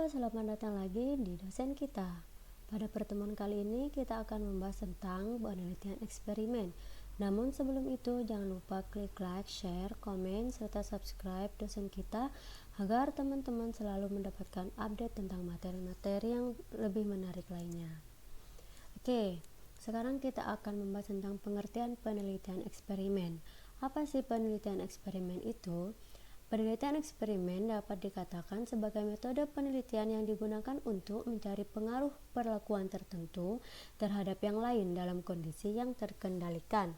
Halo, selamat datang lagi di dosen kita. Pada pertemuan kali ini kita akan membahas tentang penelitian eksperimen. Namun sebelum itu jangan lupa klik like, share, komen, serta subscribe dosen kita agar teman-teman selalu mendapatkan update tentang materi-materi yang lebih menarik lainnya. Oke, sekarang kita akan membahas tentang pengertian penelitian eksperimen. Apa sih penelitian eksperimen itu? Penelitian eksperimen dapat dikatakan sebagai metode penelitian yang digunakan untuk mencari pengaruh perlakuan tertentu terhadap yang lain dalam kondisi yang terkendalikan.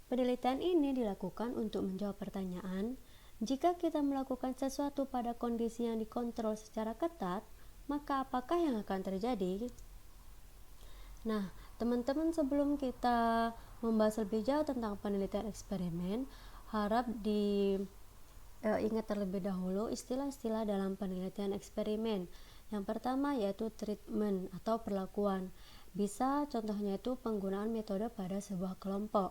Penelitian ini dilakukan untuk menjawab pertanyaan, jika kita melakukan sesuatu pada kondisi yang dikontrol secara ketat, maka apakah yang akan terjadi? Nah, teman-teman, sebelum kita membahas lebih jauh tentang penelitian eksperimen, harap ingat terlebih dahulu istilah-istilah dalam penelitian eksperimen. Yang pertama yaitu treatment atau perlakuan. Bisa contohnya itu penggunaan metode pada sebuah kelompok.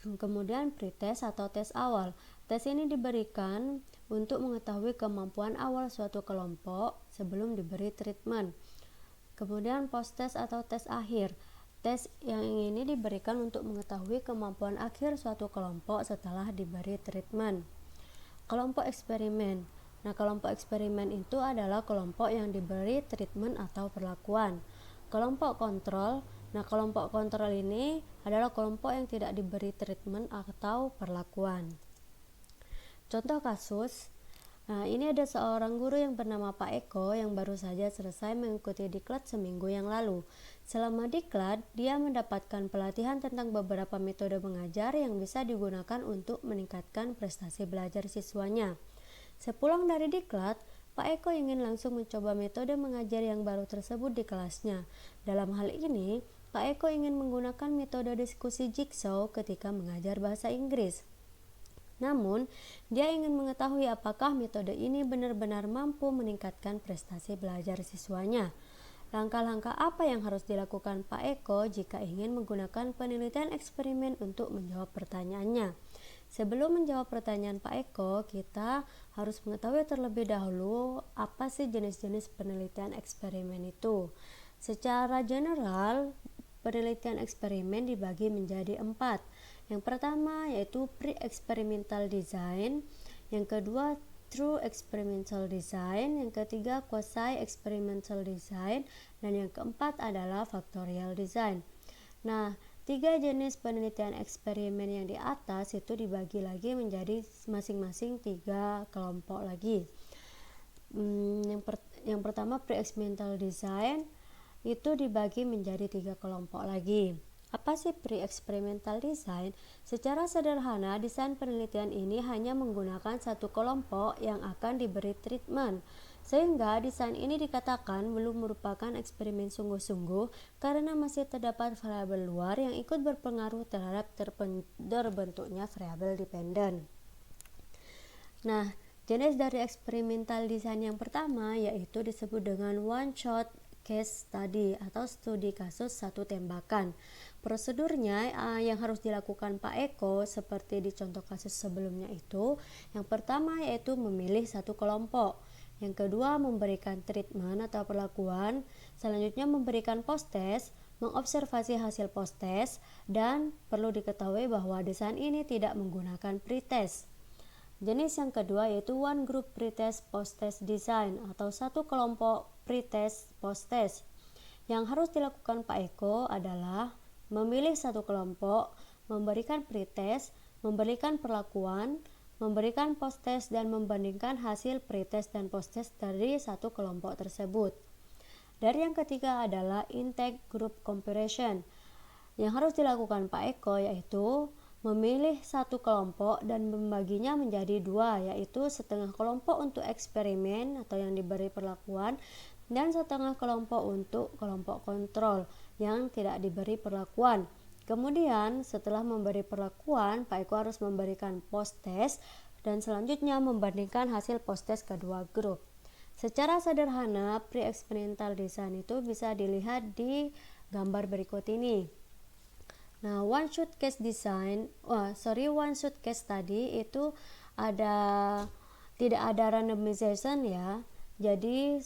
Kemudian pretest atau tes awal. Tes ini diberikan untuk mengetahui kemampuan awal suatu kelompok sebelum diberi treatment. Kemudian post-test atau tes akhir. Tes yang ini diberikan untuk mengetahui kemampuan akhir suatu kelompok setelah diberi treatment. Kelompok eksperimen. Nah, kelompok eksperimen itu adalah kelompok yang diberi treatment atau perlakuan. Kelompok kontrol. Nah, kelompok kontrol ini adalah kelompok yang tidak diberi treatment atau perlakuan. Contoh kasus. Nah, ini ada seorang guru yang bernama Pak Eko yang baru saja selesai mengikuti diklat seminggu yang lalu. Selama diklat, dia mendapatkan pelatihan tentang beberapa metode mengajar yang bisa digunakan untuk meningkatkan prestasi belajar siswanya. Sepulang dari diklat, Pak Eko ingin langsung mencoba metode mengajar yang baru tersebut di kelasnya. Dalam hal ini, Pak Eko ingin menggunakan metode diskusi jigsaw ketika mengajar bahasa Inggris. Namun, dia ingin mengetahui apakah metode ini benar-benar mampu meningkatkan prestasi belajar siswanya. Langkah-langkah apa yang harus dilakukan Pak Eko jika ingin menggunakan penelitian eksperimen untuk menjawab pertanyaannya? Sebelum menjawab pertanyaan Pak Eko, kita harus mengetahui terlebih dahulu apa sih jenis-jenis penelitian eksperimen itu. Secara general, penelitian eksperimen dibagi menjadi 4. Yang pertama yaitu pre-experimental design, yang kedua true experimental design, yang ketiga quasi-experimental design, dan yang keempat adalah factorial design. Nah, 3 jenis penelitian eksperimen yang di atas itu dibagi lagi menjadi masing-masing 3 kelompok lagi. Yang pertama pre-experimental design itu dibagi menjadi 3 kelompok lagi. Apa sih pre-experimental design? Secara sederhana, desain penelitian ini hanya menggunakan satu kelompok yang akan diberi treatment, sehingga desain ini dikatakan belum merupakan eksperimen sungguh-sungguh karena masih terdapat variabel luar yang ikut berpengaruh terhadap terbentuknya variabel dependen. Nah, jenis dari eksperimental design yang pertama yaitu disebut dengan one shot case study atau studi kasus satu tembakan. Prosedurnya yang harus dilakukan Pak Eko seperti di contoh kasus sebelumnya itu, yang pertama yaitu memilih satu kelompok, yang kedua memberikan treatment atau perlakuan, selanjutnya memberikan post-test, mengobservasi hasil post-test, dan perlu diketahui bahwa desain ini tidak menggunakan pretest. Jenis yang kedua yaitu one group pretest post-test design atau satu kelompok pretest post-test. Yang harus dilakukan Pak Eko adalah memilih satu kelompok, memberikan pretest, memberikan perlakuan, memberikan post-test, dan membandingkan hasil pretest dan post-test dari satu kelompok tersebut. Dari yang ketiga adalah intake group comparison. Yang harus dilakukan Pak Eko yaitu memilih satu kelompok dan membaginya menjadi 2, yaitu setengah kelompok untuk eksperimen atau yang diberi perlakuan dan setengah kelompok untuk kelompok kontrol yang tidak diberi perlakuan. Kemudian setelah memberi perlakuan, Pak Eko harus memberikan post-test dan selanjutnya membandingkan hasil post-test kedua grup. Secara sederhana, pre-experimental design itu bisa dilihat di gambar berikut ini. Nah, one shot case study itu tidak ada randomization ya. Jadi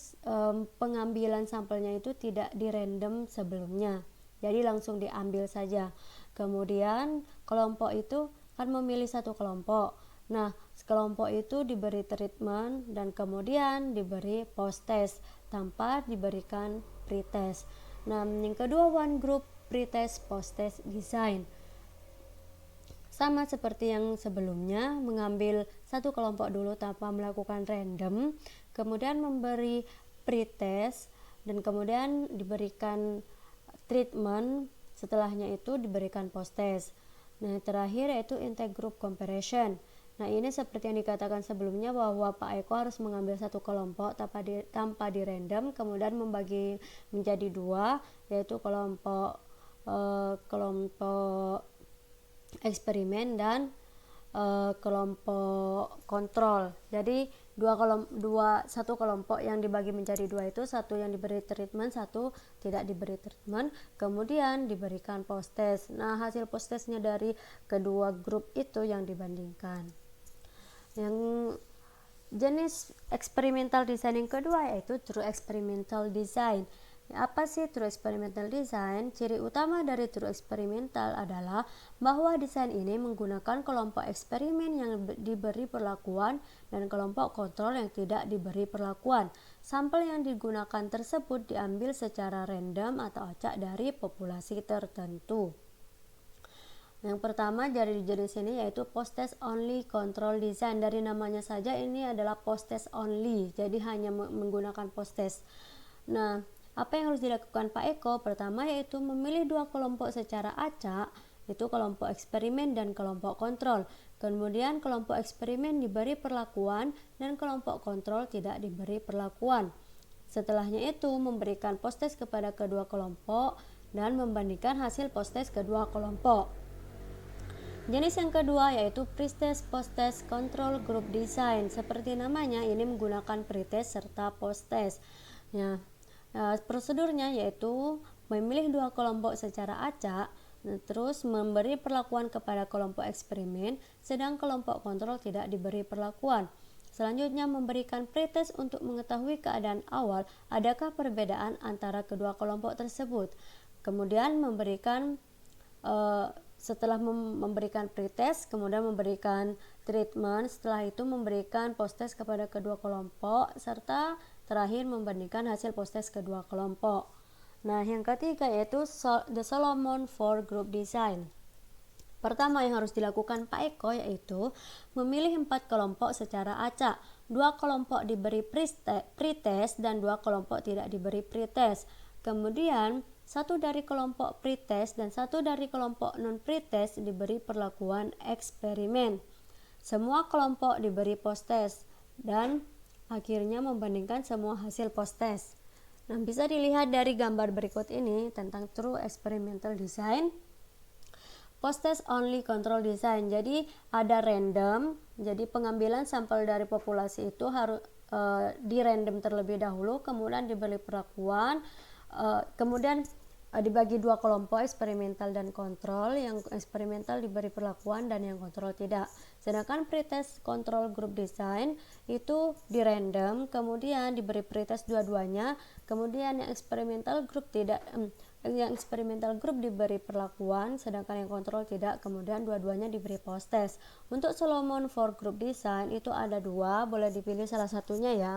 pengambilan sampelnya itu tidak di random sebelumnya, jadi langsung diambil saja. Kemudian kelompok itu kan memilih satu kelompok. Nah, kelompok itu diberi treatment dan kemudian diberi post test tanpa diberikan pretest. Nah, yang kedua one group pretest post test design. Sama seperti yang sebelumnya, mengambil satu kelompok dulu tanpa melakukan random, kemudian memberi pretest dan kemudian diberikan treatment, setelahnya itu diberikan post test. Nah, terakhir yaitu intake group comparison. Nah, ini seperti yang dikatakan sebelumnya bahwa Pak Eko harus mengambil satu kelompok tanpa di random, kemudian membagi menjadi dua, yaitu kelompok eksperimen dan kelompok kontrol. Jadi satu kelompok yang dibagi menjadi dua itu, satu yang diberi treatment, satu tidak diberi treatment, kemudian diberikan post test. Nah, hasil post testnya dari kedua grup itu yang dibandingkan. Yang jenis experimental design yang kedua yaitu true experimental design. Apa sih true experimental design? Ciri utama dari true experimental adalah bahwa desain ini menggunakan kelompok eksperimen yang diberi perlakuan dan kelompok kontrol yang tidak diberi perlakuan. Sampel yang digunakan tersebut diambil secara random atau acak dari populasi tertentu. Yang pertama dari jenis ini yaitu post test only control design. Dari namanya saja ini adalah post test only, jadi hanya menggunakan post test. Nah, apa yang harus dilakukan Pak Eko? Pertama yaitu memilih dua kelompok secara acak, yaitu kelompok eksperimen dan kelompok kontrol. Kemudian kelompok eksperimen diberi perlakuan dan kelompok kontrol tidak diberi perlakuan. Setelahnya itu memberikan post test kepada kedua kelompok dan membandingkan hasil post test kedua kelompok. Jenis yang kedua yaitu pretest post test control group design. Seperti namanya, ini menggunakan pretest serta post test. Ya, prosedurnya yaitu memilih dua kelompok secara acak, terus memberi perlakuan kepada kelompok eksperimen, sedang kelompok kontrol tidak diberi perlakuan. Selanjutnya memberikan pretest untuk mengetahui keadaan awal, adakah perbedaan antara kedua kelompok tersebut. Kemudian setelah memberikan pretest, kemudian memberikan treatment, setelah itu memberikan post test kepada kedua kelompok, serta terakhir membandingkan hasil post test kedua kelompok. Nah, yang ketiga yaitu the Solomon 4 group design. Pertama yang harus dilakukan Pak Eko yaitu memilih 4 kelompok secara acak. 2 kelompok diberi pretest dan 2 kelompok tidak diberi pretest. Kemudian satu dari kelompok pretest dan satu dari kelompok non pretest diberi perlakuan eksperimen. Semua kelompok diberi post test dan akhirnya membandingkan semua hasil post test. Nah, bisa dilihat dari gambar berikut ini tentang true experimental design, post test only control design. Jadi ada random, jadi pengambilan sampel dari populasi itu harus di random terlebih dahulu, kemudian diberi perlakuan, kemudian dibagi dua kelompok, eksperimental dan kontrol. Yang eksperimental diberi perlakuan dan yang kontrol tidak. Sedangkan pretest control group design itu di random, kemudian diberi pretest dua-duanya, kemudian yang eksperimental group diberi perlakuan, sedangkan yang kontrol tidak, kemudian dua-duanya diberi post test. Untuk Solomon 4 group design itu ada dua, boleh dipilih salah satunya ya.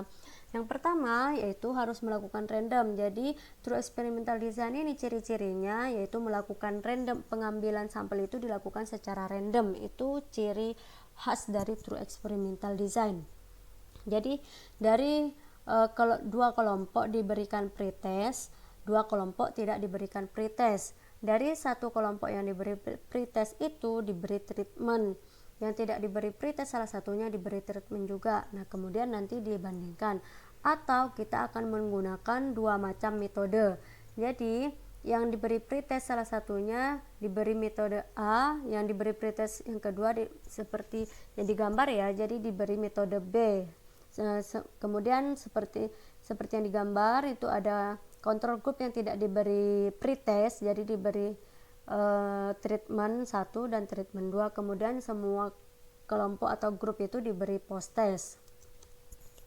Yang pertama yaitu harus melakukan random. Jadi true experimental design ini ciri-cirinya yaitu melakukan random, pengambilan sampel itu dilakukan secara random. Itu ciri khas dari true experimental design. Jadi dari dua kelompok diberikan pretest, dua kelompok tidak diberikan pretest. Dari satu kelompok yang diberi pretest itu diberi treatment, yang tidak diberi pretest salah satunya diberi treatment juga. Nah, kemudian nanti dibandingkan, atau kita akan menggunakan dua macam metode. Jadi yang diberi pretest salah satunya diberi metode A, yang diberi pretest yang kedua seperti yang digambar ya, jadi diberi metode B. Kemudian seperti yang digambar itu ada control group yang tidak diberi pretest, jadi diberi treatment 1 dan treatment 2, kemudian semua kelompok atau grup itu diberi post test.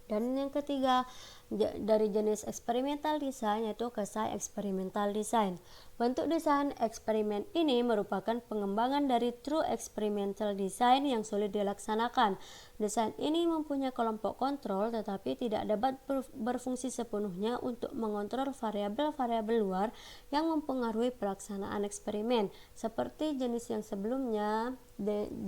Dan yang ketiga dari jenis eksperimental design yaitu ke side experimental design. Bentuk desain eksperimen ini merupakan pengembangan dari true experimental design yang sulit dilaksanakan. Desain ini mempunyai kelompok kontrol tetapi tidak dapat berfungsi sepenuhnya untuk mengontrol variabel-variabel luar yang mempengaruhi pelaksanaan eksperimen. Seperti jenis yang sebelumnya,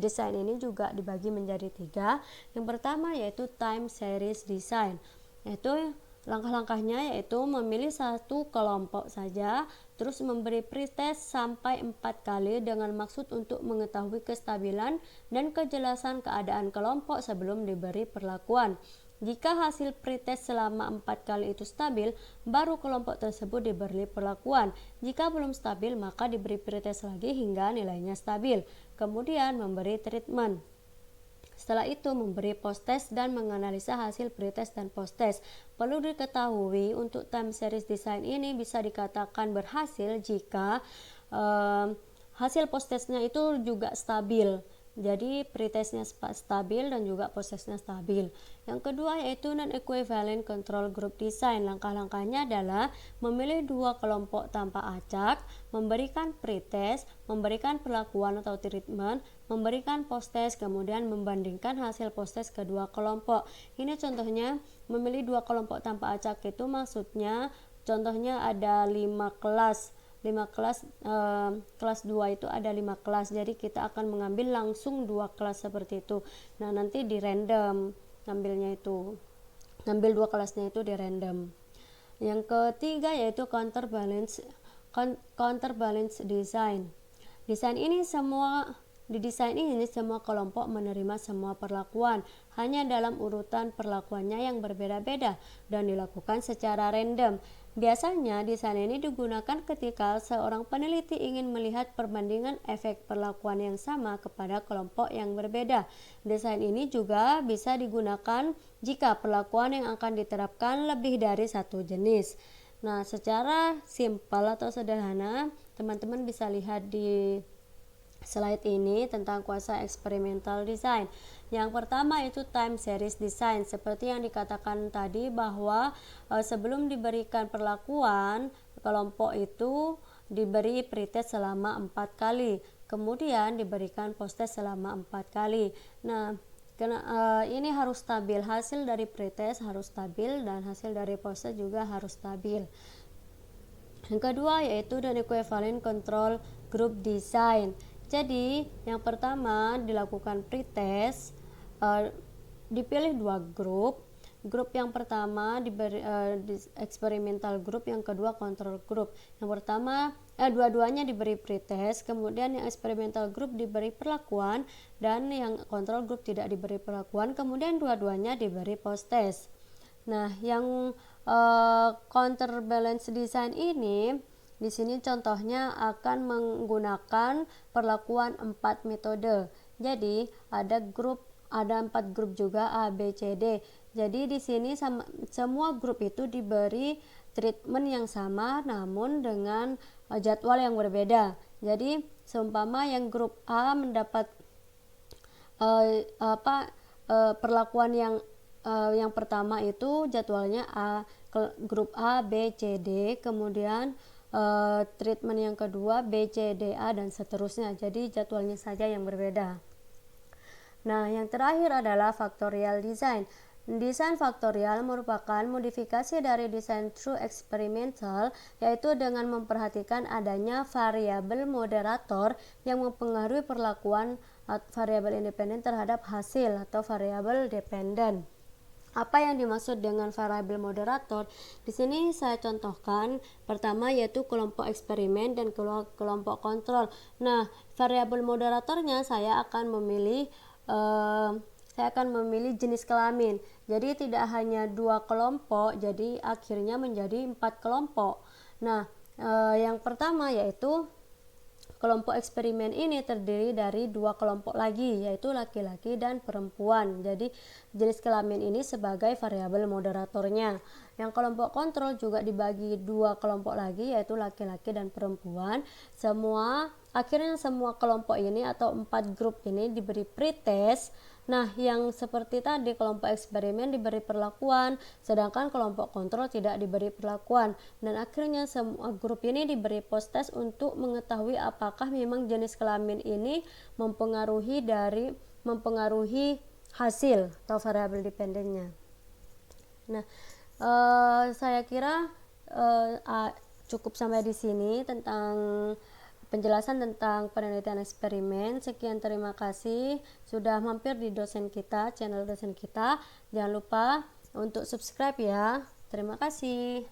desain ini juga dibagi menjadi 3. Yang pertama yaitu time series design, yaitu langkah-langkahnya yaitu memilih satu kelompok saja, terus memberi pretest sampai 4 kali dengan maksud untuk mengetahui kestabilan dan kejelasan keadaan kelompok sebelum diberi perlakuan. Jika hasil pretest selama 4 kali itu stabil, baru kelompok tersebut diberi perlakuan. Jika belum stabil, maka diberi pretest lagi hingga nilainya stabil. Kemudian memberi treatment. Setelah itu memberi post-test dan menganalisa hasil pretest dan post-test. Perlu diketahui untuk time series design ini bisa dikatakan berhasil jika hasil post-testnya itu juga stabil. Jadi pretestnya stabil dan juga post-testnya stabil. Yang kedua yaitu non-equivalent control group design. Langkah-langkahnya adalah memilih 2 kelompok tanpa acak, memberikan pretest, memberikan perlakuan atau treatment, memberikan post-test, kemudian membandingkan hasil post-test kedua kelompok. Ini contohnya memilih 2 kelompok tanpa acak itu maksudnya contohnya ada 5 kelas. Kelas 2 itu ada 5 kelas, jadi kita akan mengambil langsung 2 kelas seperti itu. Nah nanti di random ngambil 2 kelasnya itu di random. Yang ketiga yaitu counterbalance design. Di desain ini semua kelompok menerima semua perlakuan, hanya dalam urutan perlakuannya yang berbeda-beda dan dilakukan secara random. Biasanya desain ini digunakan ketika seorang peneliti ingin melihat perbandingan efek perlakuan yang sama kepada kelompok yang berbeda. Desain ini juga bisa digunakan jika perlakuan yang akan diterapkan lebih dari satu jenis. Nah, secara simpel atau sederhana, teman-teman bisa lihat di slide ini tentang kuasa eksperimental design. Yang pertama itu time series design. Seperti yang dikatakan tadi bahwa sebelum diberikan perlakuan, kelompok itu diberi pretest selama 4 kali. Kemudian diberikan post-test selama 4 kali. Nah, ini harus stabil. Hasil dari pretest harus stabil dan hasil dari post-test juga harus stabil. Yang kedua yaitu non-equivalent control group design. Jadi yang pertama dilakukan pretest, dipilih 2 grup. Grup yang pertama diberi eksperimental group, yang kedua control group. Yang pertama dua-duanya diberi pretest, kemudian yang eksperimental group diberi perlakuan dan yang control group tidak diberi perlakuan, kemudian dua-duanya diberi post test. Nah, yang counterbalance design ini di sini contohnya akan menggunakan perlakuan 4 metode. Jadi ada 4 grup juga A, B, C, D. Jadi di sini semua grup itu diberi treatment yang sama namun dengan jadwal yang berbeda. Jadi seumpama yang grup A mendapat perlakuan yang pertama itu jadwalnya A, grup A, B, C, D, kemudian treatment yang kedua B, C, D, A dan seterusnya. Jadi jadwalnya saja yang berbeda. Nah, yang terakhir adalah factorial design. Desain faktorial merupakan modifikasi dari desain true experimental, yaitu dengan memperhatikan adanya variabel moderator yang mempengaruhi perlakuan variabel independen terhadap hasil atau variabel dependen. Apa yang dimaksud dengan variabel moderator? Di sini saya contohkan pertama yaitu kelompok eksperimen dan kelompok kontrol. Nah, variabel moderatornya saya akan memilih jenis kelamin. Jadi tidak hanya 2 kelompok, jadi akhirnya menjadi 4 kelompok. Nah, yang pertama yaitu kelompok eksperimen ini terdiri dari 2 kelompok lagi, yaitu laki-laki dan perempuan. Jadi jenis kelamin ini sebagai variabel moderatornya. Yang kelompok kontrol juga dibagi dua kelompok lagi, yaitu laki-laki dan perempuan. Akhirnya semua kelompok ini atau 4 grup ini diberi pretest. Nah, yang seperti tadi kelompok eksperimen diberi perlakuan, sedangkan kelompok kontrol tidak diberi perlakuan. Dan akhirnya semua grup ini diberi post-test untuk mengetahui apakah memang jenis kelamin ini mempengaruhi hasil atau variabel dependennya. Nah, saya kira cukup sampai di sini tentang penjelasan tentang penelitian eksperimen. Sekian, terima kasih sudah mampir di channel dosen kita. Jangan lupa untuk subscribe ya. Terima kasih.